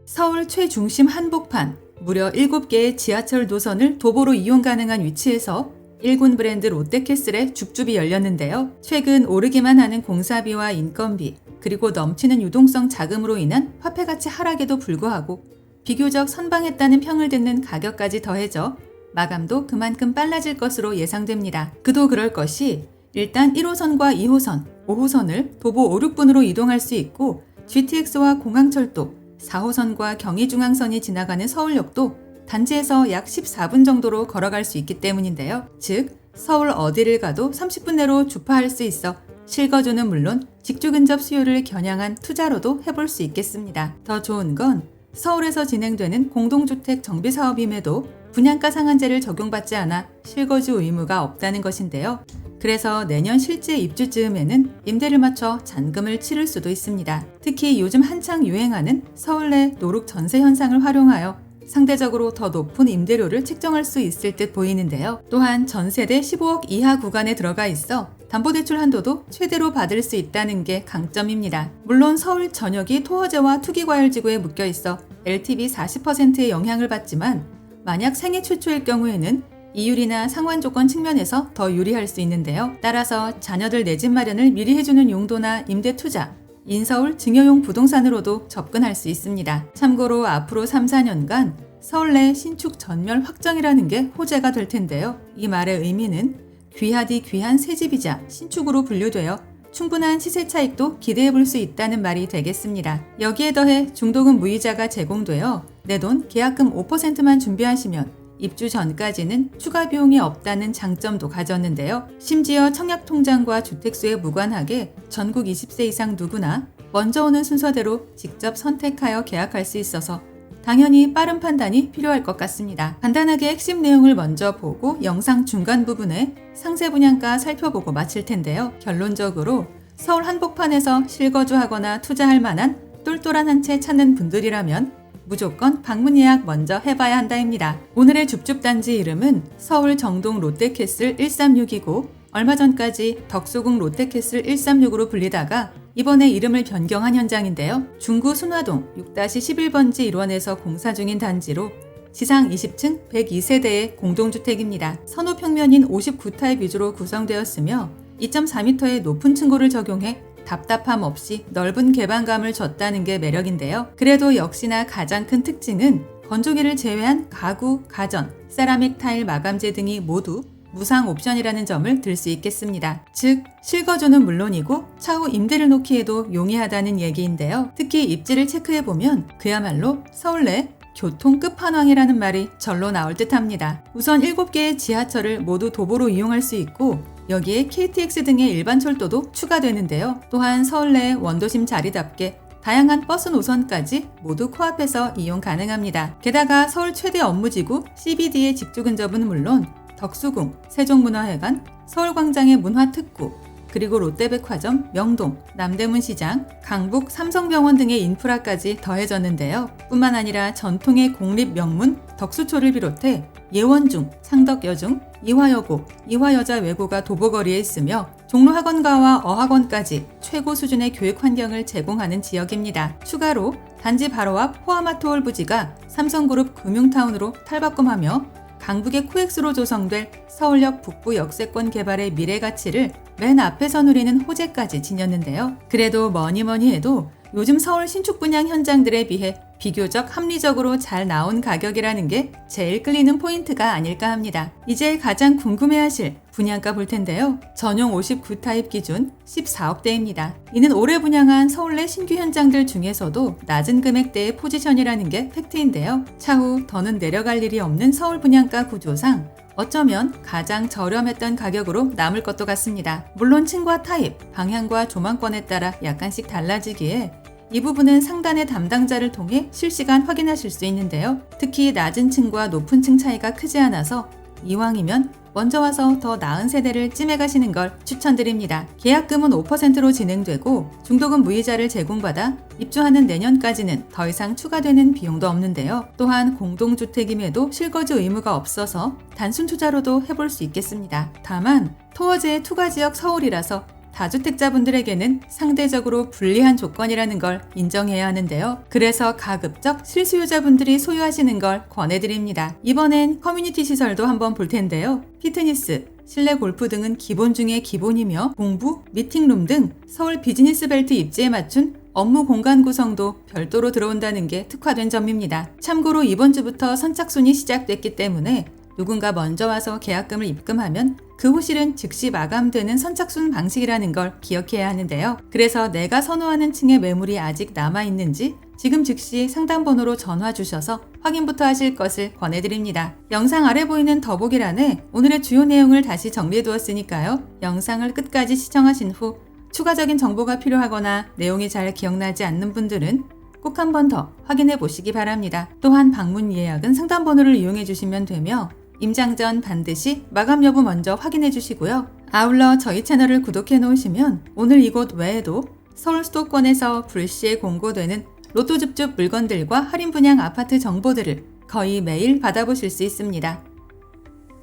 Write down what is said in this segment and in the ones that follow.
서울 최중심 한복판, 무려 7개의 지하철 노선을 도보로 이용 가능한 위치에서 일군 브랜드 롯데캐슬의 줍줍이 열렸는데요. 최근 오르기만 하는 공사비와 인건비, 그리고 넘치는 유동성 자금으로 인한 화폐가치 하락에도 불구하고 비교적 선방했다는 평을 듣는 가격까지 더해져 마감도 그만큼 빨라질 것으로 예상됩니다. 그도 그럴 것이 일단 1호선과 2호선, 5호선을 도보 5, 6분으로 이동할 수 있고 GTX와 공항철도, 4호선과 경의중앙선이 지나가는 서울역도 단지에서 약 14분 정도로 걸어갈 수 있기 때문인데요. 즉, 서울 어디를 가도 30분 내로 주파할 수 있어 실거주는 물론 직주 근접 수요를 겨냥한 투자로도 해볼 수 있겠습니다. 더 좋은 건 서울에서 진행되는 공동주택 정비 사업임에도 분양가 상한제를 적용받지 않아 실거주 의무가 없다는 것인데요. 그래서 내년 실제 입주 즈음에는 임대를 맞춰 잔금을 치를 수도 있습니다. 특히 요즘 한창 유행하는 서울 내 노룩 전세 현상을 활용하여 상대적으로 더 높은 임대료를 책정할 수 있을 듯 보이는데요. 또한 전세대 15억 이하 구간에 들어가 있어 담보대출 한도도 최대로 받을 수 있다는 게 강점입니다. 물론 서울 전역이 토어제와 투기과열지구에 묶여 있어 LTV 40%의 영향을 받지만 만약 생애 최초일 경우에는 이율이나 상환 조건 측면에서 더 유리할 수 있는데요. 따라서 자녀들 내 집 마련을 미리 해주는 용도나 임대 투자, 인서울 증여용 부동산으로도 접근할 수 있습니다. 참고로 앞으로 3, 4년간 서울 내 신축 전멸 확정이라는 게 호재가 될 텐데요. 이 말의 의미는 귀하디 귀한 새집이자 신축으로 분류되어 충분한 시세 차익도 기대해 볼 수 있다는 말이 되겠습니다. 여기에 더해 중도금 무이자가 제공되어 내 돈 계약금 5%만 준비하시면 입주 전까지는 추가 비용이 없다는 장점도 가졌는데요. 심지어 청약통장과 주택수에 무관하게 전국 20세 이상 누구나 먼저 오는 순서대로 직접 선택하여 계약할 수 있어서 당연히 빠른 판단이 필요할 것 같습니다. 간단하게 핵심 내용을 먼저 보고 영상 중간 부분에 상세 분양가 살펴보고 마칠 텐데요. 결론적으로 서울 한복판에서 실거주하거나 투자할 만한 똘똘한 한 채 찾는 분들이라면 무조건 방문 예약 먼저 해봐야 한다입니다. 오늘의 줍줍단지 이름은 서울 정동 롯데캐슬 136이고 얼마 전까지 덕수궁 롯데캐슬 136으로 불리다가 이번에 이름을 변경한 현장인데요. 중구 순화동 6-11번지 1원에서 공사 중인 단지로 지상 20층 102세대의 공동주택입니다. 선호 평면인 59타입 위주로 구성되었으며 2.4m의 높은 층고를 적용해 답답함 없이 넓은 개방감을 줬다는 게 매력인데요. 그래도 역시나 가장 큰 특징은 건조기를 제외한 가구, 가전, 세라믹 타일 마감재 등이 모두 무상 옵션이라는 점을 들 수 있겠습니다. 즉, 실거주는 물론이고 차후 임대를 놓기에도 용이하다는 얘기인데요. 특히 입지를 체크해보면 그야말로 서울 내 교통 끝판왕이라는 말이 절로 나올 듯합니다. 우선 7개의 지하철을 모두 도보로 이용할 수 있고 여기에 KTX 등의 일반 철도도 추가되는데요. 또한 서울 내 원도심 자리답게 다양한 버스 노선까지 모두 코앞에서 이용 가능합니다. 게다가 서울 최대 업무지구 CBD의 직주 근접은 물론 덕수궁, 세종문화회관, 서울광장의 문화특구, 그리고 롯데백화점, 명동, 남대문시장, 강북, 삼성병원 등의 인프라까지 더해졌는데요. 뿐만 아니라 전통의 공립 명문 덕수초를 비롯해 예원중, 상덕여중, 이화여고, 이화여자외고가 도보거리에 있으며 종로학원가와 어학원까지 최고 수준의 교육 환경을 제공하는 지역입니다. 추가로 단지 바로 앞 호아마트홀 부지가 삼성그룹 금융타운으로 탈바꿈하며 강북의 코엑스로 조성될 서울역 북부 역세권 개발의 미래 가치를 맨 앞에서 누리는 호재까지 지녔는데요. 그래도 뭐니 해도 요즘 서울 신축 분양 현장들에 비해 비교적 합리적으로 잘 나온 가격이라는 게 제일 끌리는 포인트가 아닐까 합니다. 이제 가장 궁금해하실 분양가 볼 텐데요. 전용 59타입 기준 14억대입니다. 이는 올해 분양한 서울 내 신규 현장들 중에서도 낮은 금액대의 포지션이라는 게 팩트인데요. 차후 더는 내려갈 일이 없는 서울 분양가 구조상 어쩌면 가장 저렴했던 가격으로 남을 것도 같습니다. 물론 층과 타입, 방향과 조망권에 따라 약간씩 달라지기에 이 부분은 상단의 담당자를 통해 실시간 확인하실 수 있는데요. 특히 낮은 층과 높은 층 차이가 크지 않아서 이왕이면 먼저 와서 더 나은 세대를 찜해 가시는 걸 추천드립니다. 계약금은 5%로 진행되고 중도금 무이자를 제공받아 입주하는 내년까지는 더 이상 추가되는 비용도 없는데요. 또한 공동주택임에도 실거주 의무가 없어서 단순 투자로도 해볼 수 있겠습니다. 다만 토어제의 투가지역 서울이라서 다주택자분들에게는 상대적으로 불리한 조건이라는 걸 인정해야 하는데요. 그래서 가급적 실수요자분들이 소유하시는 걸 권해드립니다. 이번엔 커뮤니티 시설도 한번 볼 텐데요. 피트니스, 실내 골프 등은 기본 중에 기본이며 공부, 미팅룸 등 서울 비즈니스 벨트 입지에 맞춘 업무 공간 구성도 별도로 들어온다는 게 특화된 점입니다. 참고로 이번 주부터 선착순이 시작됐기 때문에 누군가 먼저 와서 계약금을 입금하면 그 호실은 즉시 마감되는 선착순 방식이라는 걸 기억해야 하는데요. 그래서 내가 선호하는 층의 매물이 아직 남아있는지 지금 즉시 상담번호로 전화 주셔서 확인부터 하실 것을 권해드립니다. 영상 아래 보이는 더보기란에 오늘의 주요 내용을 다시 정리해두었으니까요. 영상을 끝까지 시청하신 후 추가적인 정보가 필요하거나 내용이 잘 기억나지 않는 분들은 꼭 한 번 더 확인해 보시기 바랍니다. 또한 방문 예약은 상담번호를 이용해 주시면 되며 임장 전 반드시 마감 여부 먼저 확인해 주시고요. 아울러 저희 채널을 구독해 놓으시면 오늘 이곳 외에도 서울 수도권에서 불시에 공고되는 로또 줍줍 물건들과 할인 분양 아파트 정보들을 거의 매일 받아보실 수 있습니다.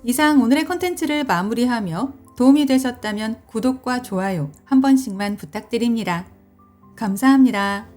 이상 오늘의 컨텐츠를 마무리하며 도움이 되셨다면 구독과 좋아요 한 번씩만 부탁드립니다. 감사합니다.